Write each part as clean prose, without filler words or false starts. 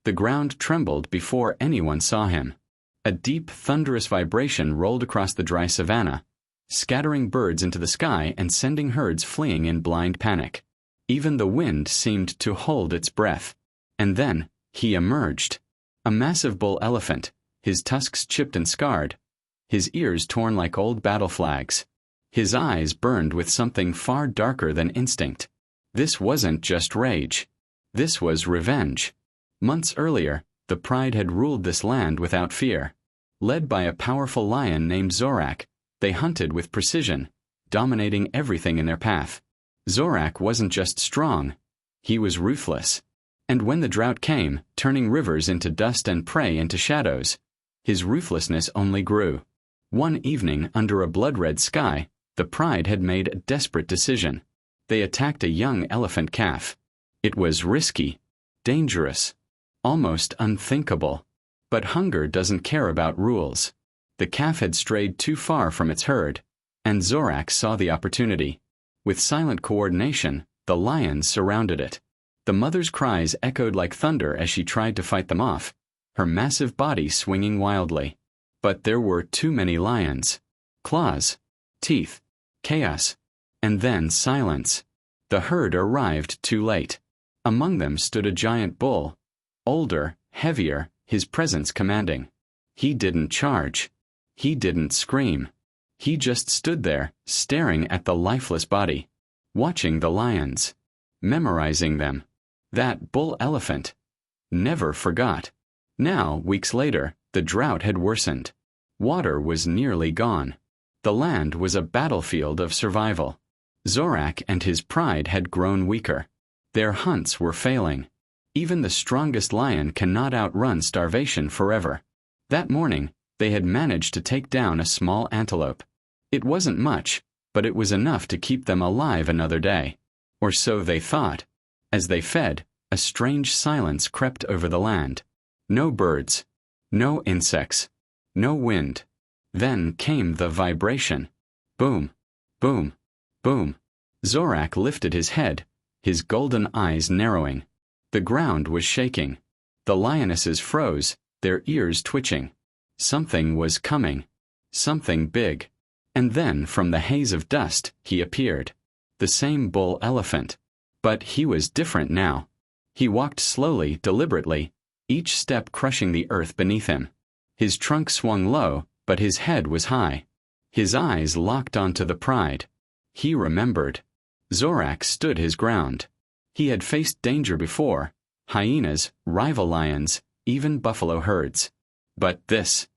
The ground trembled before anyone saw him. A deep, thunderous vibration rolled across the dry savanna, scattering birds into the sky and sending herds fleeing in blind panic. Even the wind seemed to hold its breath. And then, he emerged. A massive bull elephant, his tusks chipped and scarred, his ears torn like old battle flags. His eyes burned with something far darker than instinct. This wasn't just rage. This was revenge. Months earlier, the Pride had ruled this land without fear. Led by a powerful lion named Zorak, they hunted with precision, dominating everything in their path. Zorak wasn't just strong, he was ruthless. And when the drought came, turning rivers into dust and prey into shadows, his ruthlessness only grew. One evening, under a blood-red sky, the Pride had made a desperate decision. They attacked a young elephant calf. It was risky, dangerous, almost unthinkable. But hunger doesn't care about rules. The calf had strayed too far from its herd, and Zorak saw the opportunity. With silent coordination, the lions surrounded it. The mother's cries echoed like thunder as she tried to fight them off, her massive body swinging wildly. But there were too many lions. Claws, teeth, chaos, and then silence. The herd arrived too late. Among them stood a giant bull, older, heavier, his presence commanding. He didn't charge. He didn't scream. He just stood there, staring at the lifeless body, watching the lions, memorizing them. That bull elephant never forgot. Now, weeks later, the drought had worsened. Water was nearly gone. The land was a battlefield of survival. Zorak and his pride had grown weaker. Their hunts were failing. Even the strongest lion cannot outrun starvation forever. That morning, they had managed to take down a small antelope. It wasn't much, but it was enough to keep them alive another day. Or so they thought. As they fed, a strange silence crept over the land. No birds, no insects, no wind. Then came the vibration. Boom, boom, boom. Zorak lifted his head, his golden eyes narrowing. The ground was shaking. The lionesses froze, their ears twitching. Something was coming. Something big. And then, from the haze of dust, he appeared. The same bull elephant. But he was different now. He walked slowly, deliberately, each step crushing the earth beneath him. His trunk swung low, but his head was high. His eyes locked onto the pride. He remembered. Zorak stood his ground. He had faced danger before, hyenas, rival lions, even buffalo herds. But this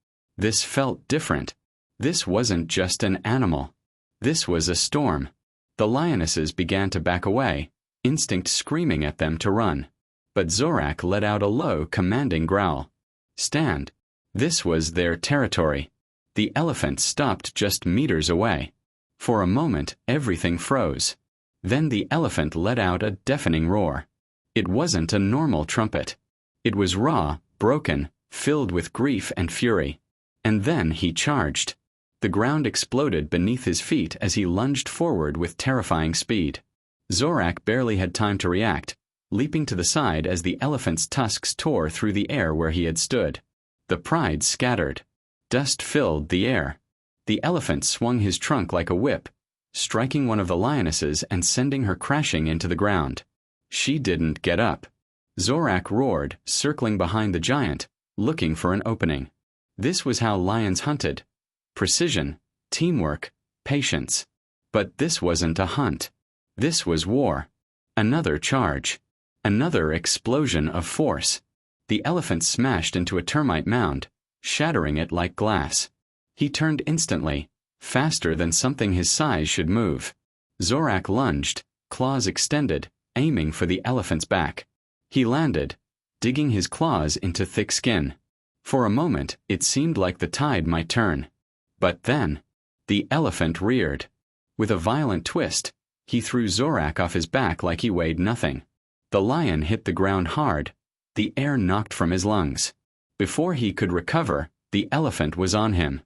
felt different. This wasn't just an animal. This was a storm. The lionesses began to back away, instinct screaming at them to run. But Zorak let out a low, commanding growl. Stand. This was their territory. The elephant stopped just meters away. For a moment, everything froze. Then the elephant let out a deafening roar. It wasn't a normal trumpet. It was raw, broken, filled with grief and fury. And then he charged. The ground exploded beneath his feet as he lunged forward with terrifying speed. Zorak barely had time to react, leaping to the side as the elephant's tusks tore through the air where he had stood. The pride scattered. Dust filled the air. The elephant swung his trunk like a whip, striking one of the lionesses and sending her crashing into the ground. She didn't get up. Zorak roared, circling behind the giant, looking for an opening. This was how lions hunted. Precision, teamwork, patience. But this wasn't a hunt. This was war. Another charge. Another explosion of force. The elephant smashed into a termite mound, shattering it like glass. He turned instantly, faster than something his size should move. Zorak lunged, claws extended, aiming for the elephant's back. He landed, digging his claws into thick skin. For a moment, it seemed like the tide might turn. But then, the elephant reared. With a violent twist, he threw Zorak off his back like he weighed nothing. The lion hit the ground hard, the air knocked from his lungs. Before he could recover, the elephant was on him.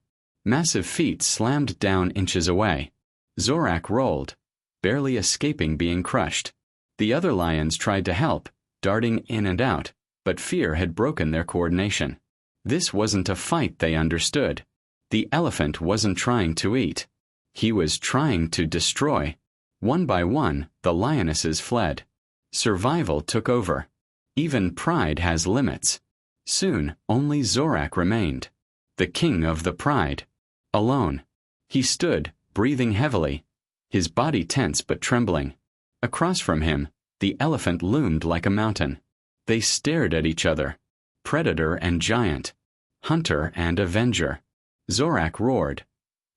Massive feet slammed down inches away. Zorak rolled, barely escaping being crushed. The other lions tried to help, darting in and out, but fear had broken their coordination. This wasn't a fight, they understood. The elephant wasn't trying to eat. He was trying to destroy. One by one, the lionesses fled. Survival took over. Even pride has limits. Soon, only Zorak remained. The king of the pride. Alone. He stood, breathing heavily, his body tense but trembling. Across from him, the elephant loomed like a mountain. They stared at each other. Predator and giant. Hunter and avenger. Zorak roared.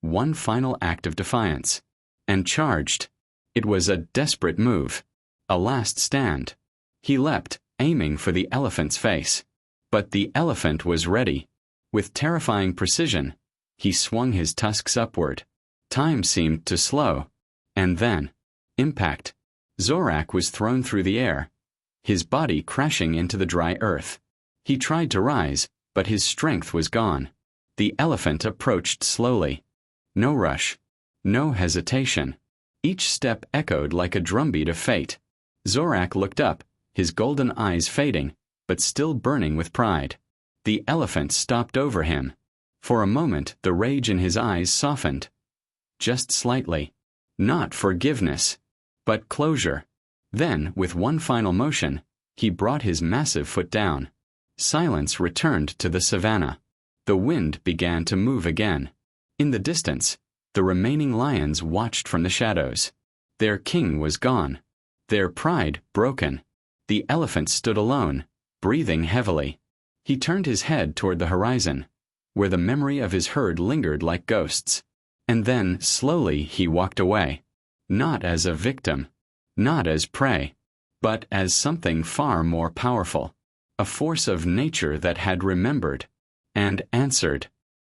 One final act of defiance. And charged. It was a desperate move. A last stand. He leapt, aiming for the elephant's face. But the elephant was ready. With terrifying precision, he swung his tusks upward. Time seemed to slow. And then, impact. Zorak was thrown through the air, his body crashing into the dry earth. He tried to rise, but his strength was gone. The elephant approached slowly. No rush. No hesitation. Each step echoed like a drumbeat of fate. Zorak looked up, his golden eyes fading, but still burning with pride. The elephant stopped over him. For a moment, the rage in his eyes softened. Just slightly. Not forgiveness, but closure. Then, with one final motion, he brought his massive foot down. Silence returned to the savannah. The wind began to move again. In the distance, the remaining lions watched from the shadows. Their king was gone. Their pride broken. The elephant stood alone, breathing heavily. He turned his head toward the horizon, where the memory of his herd lingered like ghosts. And then, slowly, he walked away. Not as a victim. Not as prey. But as something far more powerful. A force of nature that had remembered. And answered.